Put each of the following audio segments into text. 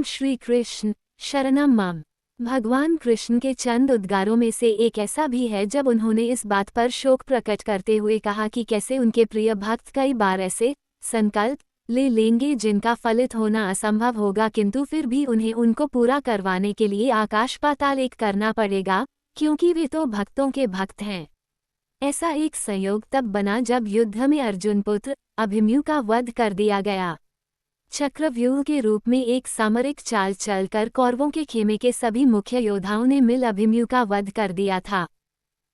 श्री कृष्ण शरणम मम। भगवान कृष्ण के चंद उद्गारों में से एक ऐसा भी है जब उन्होंने इस बात पर शोक प्रकट करते हुए कहा कि कैसे उनके प्रिय भक्त कई बार ऐसे संकल्प ले लेंगे जिनका फलित होना असंभव होगा, किंतु फिर भी उन्हें उनको पूरा करवाने के लिए आकाश पाताल एक करना पड़ेगा, क्योंकि वे तो भक्तों के भक्त हैं। ऐसा एक संयोग तब बना जब युद्ध में अर्जुन पुत्र अभिमन्यु का वध कर दिया गया। चक्रव्यूह के रूप में एक सामरिक चाल चलकर कौरवों के खेमे के सभी मुख्य योद्धाओं ने मिल अभिमन्यु का वध कर दिया था।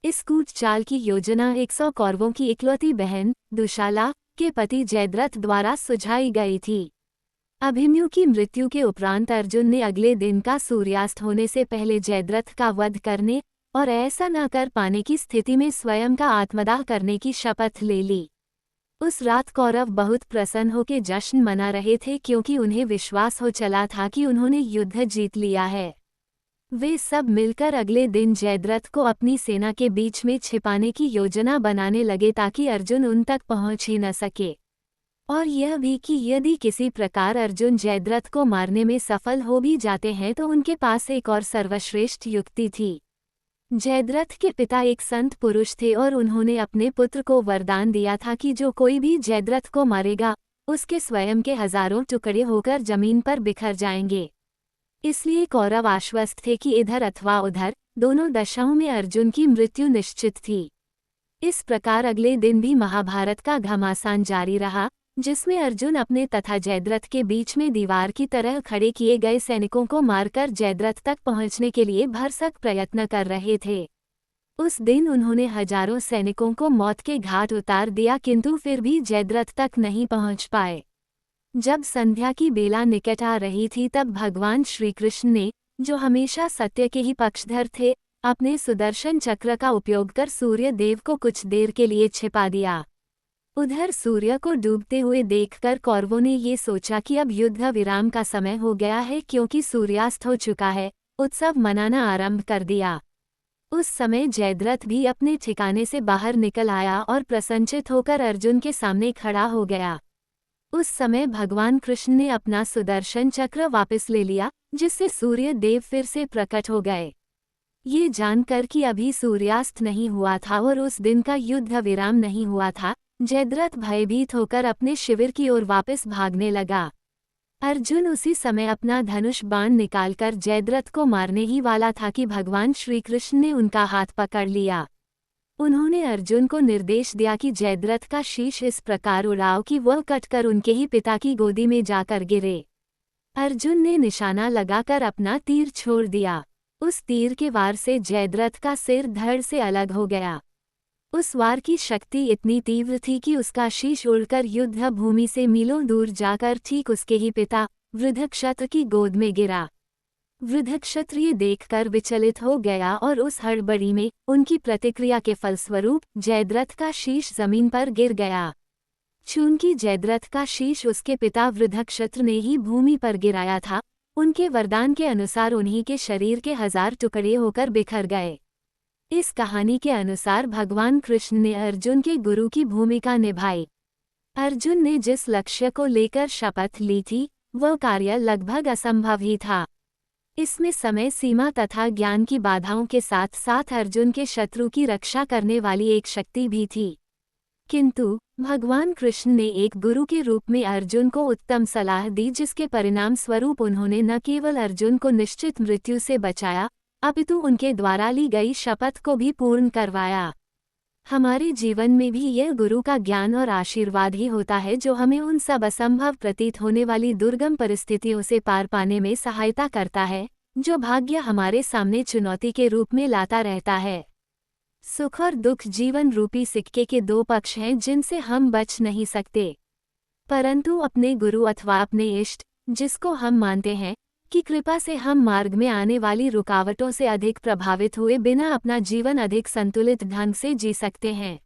इस कूट चाल की योजना 100 कौरवों की इकलौती बहन दुशाला के पति जयद्रथ द्वारा सुझाई गई थी। अभिमन्यु की मृत्यु के उपरांत अर्जुन ने अगले दिन का सूर्यास्त होने से पहले जयद्रथ का वध करने और ऐसा न कर पाने की स्थिति में स्वयं का आत्मदाह करने की शपथ ले ली। उस रात कौरव बहुत प्रसन्न होकर जश्न मना रहे थे, क्योंकि उन्हें विश्वास हो चला था कि उन्होंने युद्ध जीत लिया है। वे सब मिलकर अगले दिन जयद्रथ को अपनी सेना के बीच में छिपाने की योजना बनाने लगे ताकि अर्जुन उन तक पहुंच ही न सके, और यह भी कि यदि किसी प्रकार अर्जुन जयद्रथ को मारने में सफल हो भी जाते हैं तो उनके पास एक और सर्वश्रेष्ठ युक्ति थी। जयद्रथ के पिता एक संत पुरुष थे और उन्होंने अपने पुत्र को वरदान दिया था कि जो कोई भी जयद्रथ को मारेगा उसके स्वयं के हजारों टुकड़े होकर जमीन पर बिखर जाएंगे। इसलिए कौरव आश्वस्त थे कि इधर अथवा उधर दोनों दशाओं में अर्जुन की मृत्यु निश्चित थी। इस प्रकार अगले दिन भी महाभारत का घमासान जारी रहा, जिसमें अर्जुन अपने तथा जयद्रथ के बीच में दीवार की तरह खड़े किए गए सैनिकों को मारकर जयद्रथ तक पहुंचने के लिए भरसक प्रयत्न कर रहे थे। उस दिन उन्होंने हजारों सैनिकों को मौत के घाट उतार दिया, किंतु फिर भी जयद्रथ तक नहीं पहुंच पाए। जब संध्या की बेला निकट आ रही थी तब भगवान श्री कृष्ण ने, जो हमेशा सत्य के ही पक्षधर थे, अपने सुदर्शन चक्र का उपयोग कर सूर्य देव को कुछ देर के लिए छिपा दिया। उधर सूर्य को डूबते हुए देखकर कौरवों ने ये सोचा कि अब युद्ध विराम का समय हो गया है, क्योंकि सूर्यास्त हो चुका है। उत्सव मनाना आरंभ कर दिया। उस समय जयद्रथ भी अपने ठिकाने से बाहर निकल आया और प्रसन्नचित होकर अर्जुन के सामने खड़ा हो गया। उस समय भगवान कृष्ण ने अपना सुदर्शन चक्र वापस ले लिया, जिससे सूर्य देव फिर से प्रकट हो गए। ये जानकर कि अभी सूर्यास्त नहीं हुआ था और उस दिन का युद्ध विराम नहीं हुआ था, जयद्रथ भयभीत होकर अपने शिविर की ओर वापस भागने लगा। अर्जुन उसी समय अपना धनुष बाण निकालकर जयद्रथ को मारने ही वाला था कि भगवान श्री कृष्ण ने उनका हाथ पकड़ लिया। उन्होंने अर्जुन को निर्देश दिया कि जयद्रथ का शीश इस प्रकार उड़ाओ कि वह कटकर उनके ही पिता की गोदी में जाकर गिरे। अर्जुन ने निशाना लगाकर अपना तीर छोड़ दिया। उस तीर के वार से जयद्रथ का सिर धड़ से अलग हो गया। उस वार की शक्ति इतनी तीव्र थी कि उसका शीश उड़कर युद्ध भूमि से मीलों दूर जाकर ठीक उसके ही पिता वृद्धक्षत्र की गोद में गिरा। वृद्धक्षत्र ये देखकर विचलित हो गया और उस हड़बड़ी में उनकी प्रतिक्रिया के फलस्वरूप जयद्रथ का शीश जमीन पर गिर गया। चूंकि जयद्रथ का शीश उसके पिता वृद्धक्षत्र ने ही भूमि पर गिराया था, उनके वरदान के अनुसार उन्हीं के शरीर के 1000 टुकड़े होकर बिखर गए। इस कहानी के अनुसार भगवान कृष्ण ने अर्जुन के गुरु की भूमिका निभाई। अर्जुन ने जिस लक्ष्य को लेकर शपथ ली थी वह कार्य लगभग असंभव ही था। इसमें समय सीमा तथा ज्ञान की बाधाओं के साथ साथ अर्जुन के शत्रु की रक्षा करने वाली एक शक्ति भी थी। किंतु भगवान कृष्ण ने एक गुरु के रूप में अर्जुन को उत्तम सलाह दी, जिसके परिणाम स्वरूप उन्होंने न केवल अर्जुन को निश्चित मृत्यु से बचाया, अपितु उनके द्वारा ली गई शपथ को भी पूर्ण करवाया। हमारे जीवन में भी यह गुरु का ज्ञान और आशीर्वाद ही होता है जो हमें उन सब असंभव प्रतीत होने वाली दुर्गम परिस्थितियों से पार पाने में सहायता करता है, जो भाग्य हमारे सामने चुनौती के रूप में लाता रहता है। सुख और दुख जीवन रूपी सिक्के के दो पक्ष हैं जिनसे हम बच नहीं सकते, परंतु अपने गुरु अथवा अपने इष्ट, जिसको हम मानते हैं, की कृपा से हम मार्ग में आने वाली रुकावटों से अधिक प्रभावित हुए बिना अपना जीवन अधिक संतुलित ढंग से जी सकते हैं।